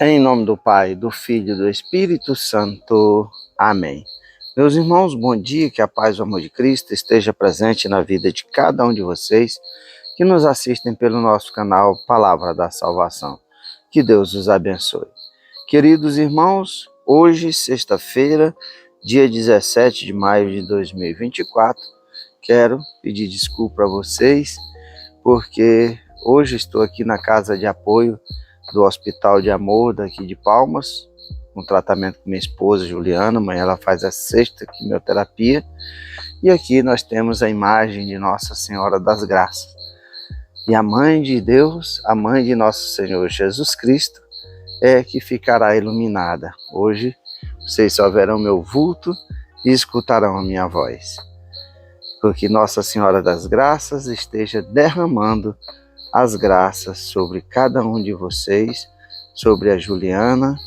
Em nome do Pai, do Filho e do Espírito Santo. Amém. Meus irmãos, bom dia, que a paz e o amor de Cristo esteja presente na vida de cada um de vocês que nos assistem pelo nosso canal Palavra da Salvação. Que Deus os abençoe. Queridos irmãos, hoje, sexta-feira, dia 17 de maio de 2024, quero pedir desculpa a vocês, porque hoje estou aqui na casa de apoio do Hospital de Amor daqui de Palmas, um tratamento com minha esposa Juliana. Amanhã ela faz a sexta quimioterapia, e aqui nós temos a imagem de Nossa Senhora das Graças. E a Mãe de Deus, a Mãe de Nosso Senhor Jesus Cristo, é que ficará iluminada. Hoje vocês só verão meu vulto e escutarão a minha voz, porque Nossa Senhora das Graças esteja derramando as graças sobre cada um de vocês, sobre a Juliana.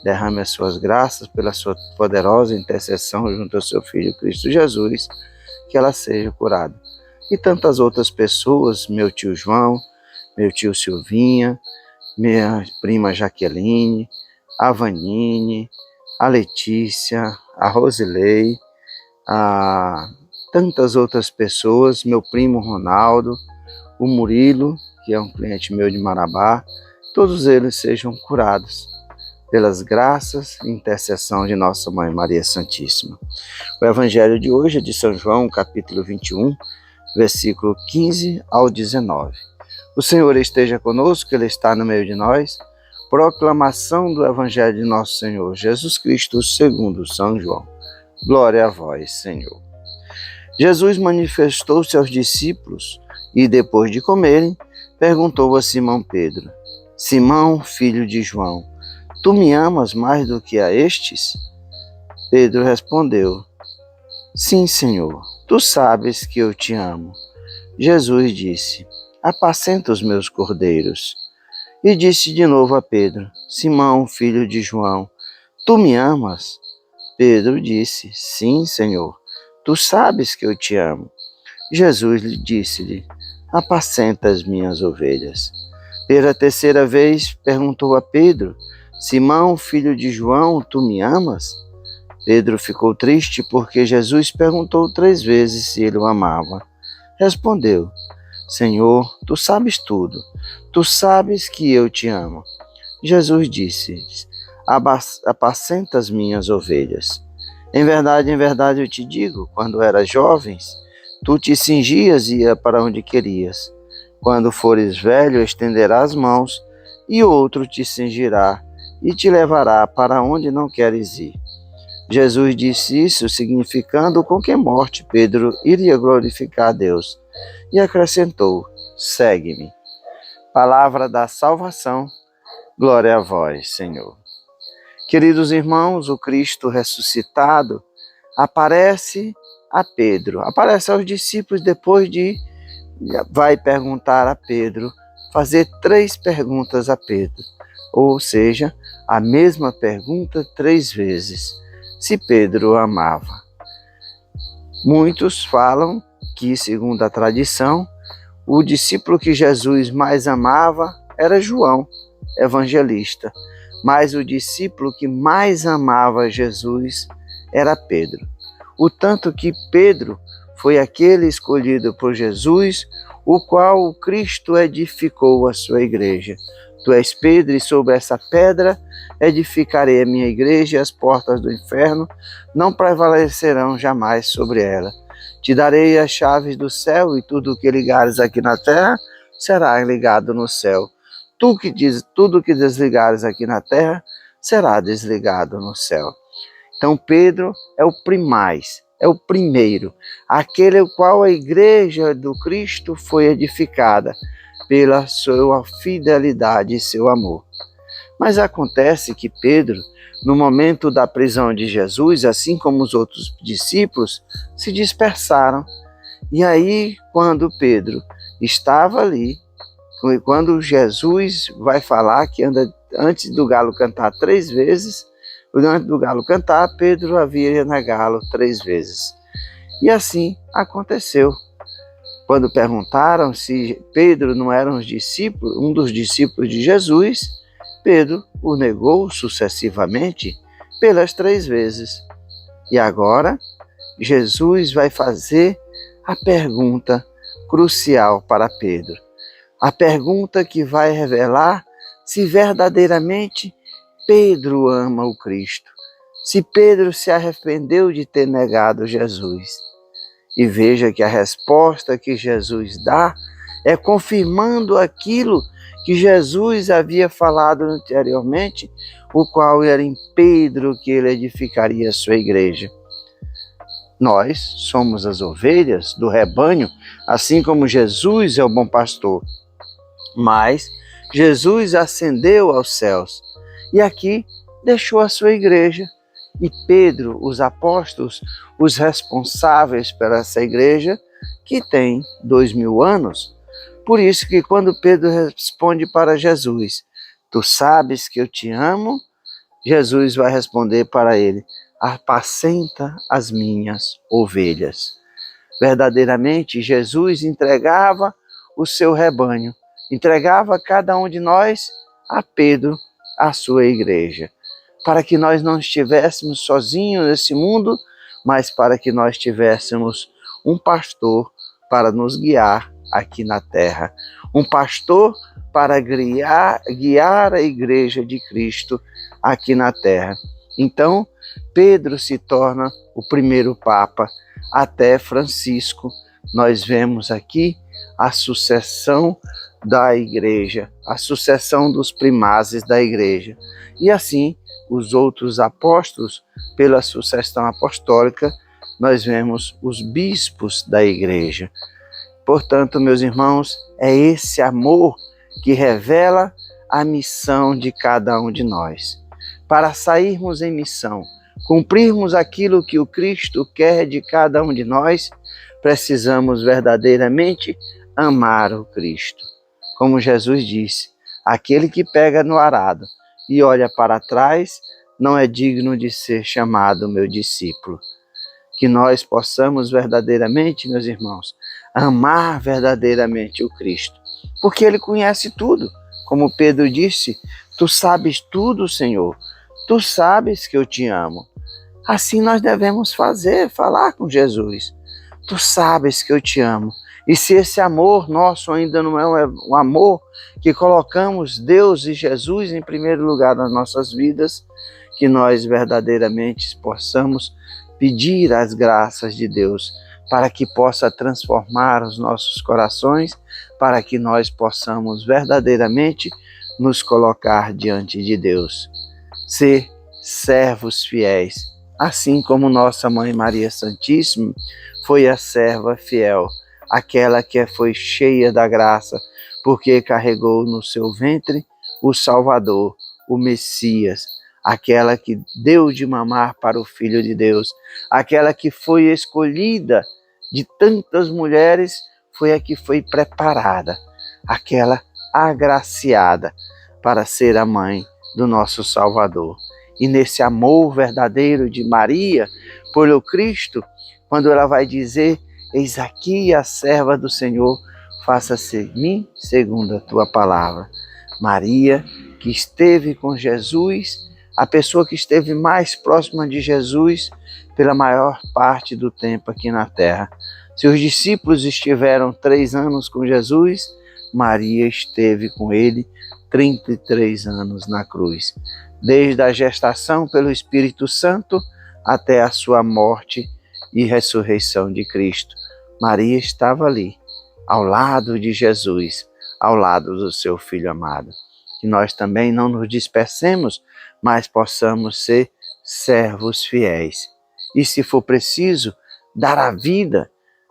Derrame as suas graças pela sua poderosa intercessão junto ao seu Filho Cristo Jesus, que ela seja curada. E tantas outras pessoas, meu tio João, meu tio Silvinha, minha prima Jaqueline, a Vanine, a Letícia, a Rosilei, a tantas outras pessoas, meu primo Ronaldo, o Murilo, que é um cliente meu de Marabá, todos eles sejam curados pelas graças e intercessão de Nossa Mãe Maria Santíssima. O Evangelho de hoje é de São João, capítulo 21, versículo 15 ao 19. O Senhor esteja conosco, Ele está no meio de nós. Proclamação do Evangelho de Nosso Senhor Jesus Cristo, segundo São João. Glória a vós, Senhor. Jesus manifestou-se aos discípulos e, depois de comerem, perguntou a Simão Pedro: Simão, filho de João, tu me amas mais do que a estes? Pedro respondeu: Sim, Senhor, tu sabes que eu te amo. Jesus disse: Apacenta os meus cordeiros. E disse de novo a Pedro: Simão, filho de João, tu me amas? Pedro disse: Sim, Senhor, tu sabes que eu te amo. Jesus disse-lhe: Apacenta as minhas ovelhas. Pela terceira vez perguntou a Pedro: Simão, filho de João, tu me amas? Pedro ficou triste porque Jesus perguntou 3 vezes se ele o amava. Respondeu: Senhor, tu sabes tudo. Tu sabes que eu te amo. Jesus disse: Apacenta as minhas ovelhas. Em verdade eu te digo, quando eras jovens, tu te cingias e ia para onde querias. Quando fores velho, estenderás as mãos, e outro te cingirá e te levará para onde não queres ir. Jesus disse isso, significando com que morte Pedro iria glorificar a Deus. E acrescentou: Segue-me. Palavra da salvação. Glória a vós, Senhor. Queridos irmãos, o Cristo ressuscitado aparece a Pedro, aparece aos discípulos depois de vai perguntar a Pedro, fazer 3 perguntas a Pedro, ou seja, a mesma pergunta 3 vezes, se Pedro o amava. Muitos falam que, segundo a tradição, o discípulo que Jesus mais amava era João, evangelista, mas o discípulo que mais amava Jesus era Pedro. O tanto que Pedro foi aquele escolhido por Jesus, o qual o Cristo edificou a sua igreja. Tu és Pedro, e sobre essa pedra edificarei a minha igreja, e as portas do inferno não prevalecerão jamais sobre ela. Te darei as chaves do céu, e tudo o que ligares aqui na terra será ligado no céu. Tudo que desligares aqui na terra será desligado no céu. Então Pedro é o primaz, é o primeiro, aquele ao qual a igreja do Cristo foi edificada pela sua fidelidade e seu amor. Mas acontece que Pedro, no momento da prisão de Jesus, assim como os outros discípulos, se dispersaram. E aí, quando Pedro estava ali, quando Jesus vai falar que antes do galo cantar 3 vezes, antes do galo cantar, Pedro havia negá-lo 3 vezes. E assim aconteceu. Quando perguntaram se Pedro não era um dos discípulos de Jesus, Pedro o negou sucessivamente pelas 3 vezes. E agora, Jesus vai fazer a pergunta crucial para Pedro. A pergunta que vai revelar se verdadeiramente Pedro ama o Cristo. Se Pedro se arrependeu de ter negado Jesus. E veja que a resposta que Jesus dá é confirmando aquilo que Jesus havia falado anteriormente, o qual era em Pedro que ele edificaria a sua igreja. Nós somos as ovelhas do rebanho, assim como Jesus é o bom pastor. Mas Jesus ascendeu aos céus e aqui deixou a sua igreja. E Pedro, os apóstolos, os responsáveis por essa igreja, que tem 2000 anos. Por isso que quando Pedro responde para Jesus, tu sabes que eu te amo, Jesus vai responder para ele, apacenta as minhas ovelhas. Verdadeiramente, Jesus entregava o seu rebanho, entregava cada um de nós a Pedro, a sua igreja, para que nós não estivéssemos sozinhos nesse mundo, mas para que nós tivéssemos um pastor para nos guiar aqui na terra. Um pastor para guiar a igreja de Cristo aqui na terra. Então, Pedro se torna o primeiro Papa, até Francisco. Nós vemos aqui a sucessão da igreja, a sucessão dos primazes da igreja. E assim, os outros apóstolos, pela sucessão apostólica, nós vemos os bispos da igreja. Portanto, meus irmãos, é esse amor que revela a missão de cada um de nós. Para sairmos em missão, cumprirmos aquilo que o Cristo quer de cada um de nós, precisamos verdadeiramente amar o Cristo. Como Jesus disse, aquele que pega no arado e olha para trás, não é digno de ser chamado meu discípulo. Que nós possamos verdadeiramente, meus irmãos, amar verdadeiramente o Cristo, porque Ele conhece tudo. Como Pedro disse, tu sabes tudo, Senhor, tu sabes que eu te amo. Assim nós devemos falar com Jesus. Tu sabes que eu te amo. E se esse amor nosso ainda não é um amor que colocamos Deus e Jesus em primeiro lugar nas nossas vidas, que nós verdadeiramente possamos pedir as graças de Deus para que possa transformar os nossos corações, para que nós possamos verdadeiramente nos colocar diante de Deus. Ser servos fiéis, assim como nossa Mãe Maria Santíssima foi a serva fiel, aquela que foi cheia da graça, porque carregou no seu ventre o Salvador, o Messias, aquela que deu de mamar para o Filho de Deus, aquela que foi escolhida de tantas mulheres, foi a que foi preparada, aquela agraciada para ser a mãe do nosso Salvador. E nesse amor verdadeiro de Maria pelo Cristo, quando ela vai dizer, eis aqui a serva do Senhor, faça-se em mim segundo a tua palavra. Maria, que esteve com Jesus, a pessoa que esteve mais próxima de Jesus pela maior parte do tempo aqui na terra. Se os discípulos estiveram 3 anos com Jesus, Maria esteve com ele 33 anos na cruz. Desde a gestação pelo Espírito Santo até a sua morte e ressurreição de Cristo. Maria estava ali, ao lado de Jesus, ao lado do seu Filho amado. Que nós também não nos dispersemos, mas possamos ser servos fiéis. E se for preciso, dar a vida,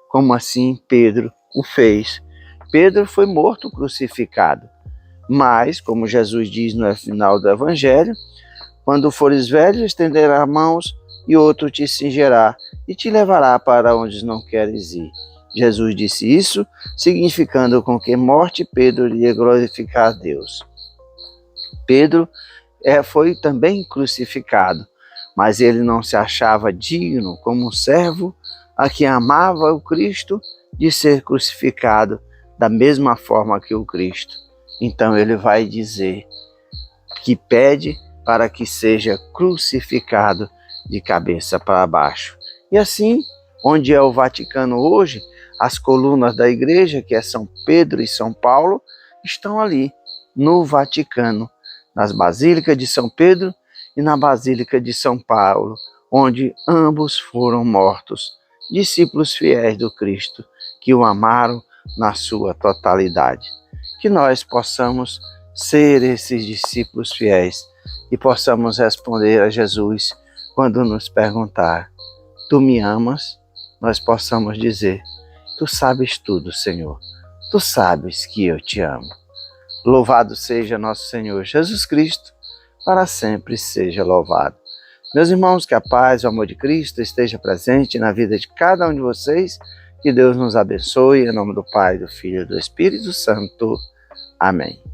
como assim Pedro o fez. Pedro foi morto crucificado. Mas, como Jesus diz no final do Evangelho, quando fores velho, estenderás mãos e outro te cingerá e te levará para onde não queres ir. Jesus disse isso, significando com que morte Pedro iria glorificar a Deus. Pedro foi também crucificado, mas ele não se achava digno, como um servo a quem amava o Cristo, de ser crucificado da mesma forma que o Cristo. Então ele vai dizer, que pede para que seja crucificado de cabeça para baixo. E assim, onde é o Vaticano hoje, as colunas da igreja, que é São Pedro e São Paulo, estão ali no Vaticano, nas Basílicas de São Pedro e na Basílica de São Paulo, onde ambos foram mortos, discípulos fiéis do Cristo, que o amaram na sua totalidade. Que nós possamos ser esses discípulos fiéis e possamos responder a Jesus quando nos perguntar: tu me amas? Nós possamos dizer: tu sabes tudo, Senhor. Tu sabes que eu te amo. Louvado seja nosso Senhor Jesus Cristo, para sempre seja louvado. Meus irmãos, que a paz e o amor de Cristo esteja presente na vida de cada um de vocês. Que Deus nos abençoe, em nome do Pai, do Filho e do Espírito Santo. Amém.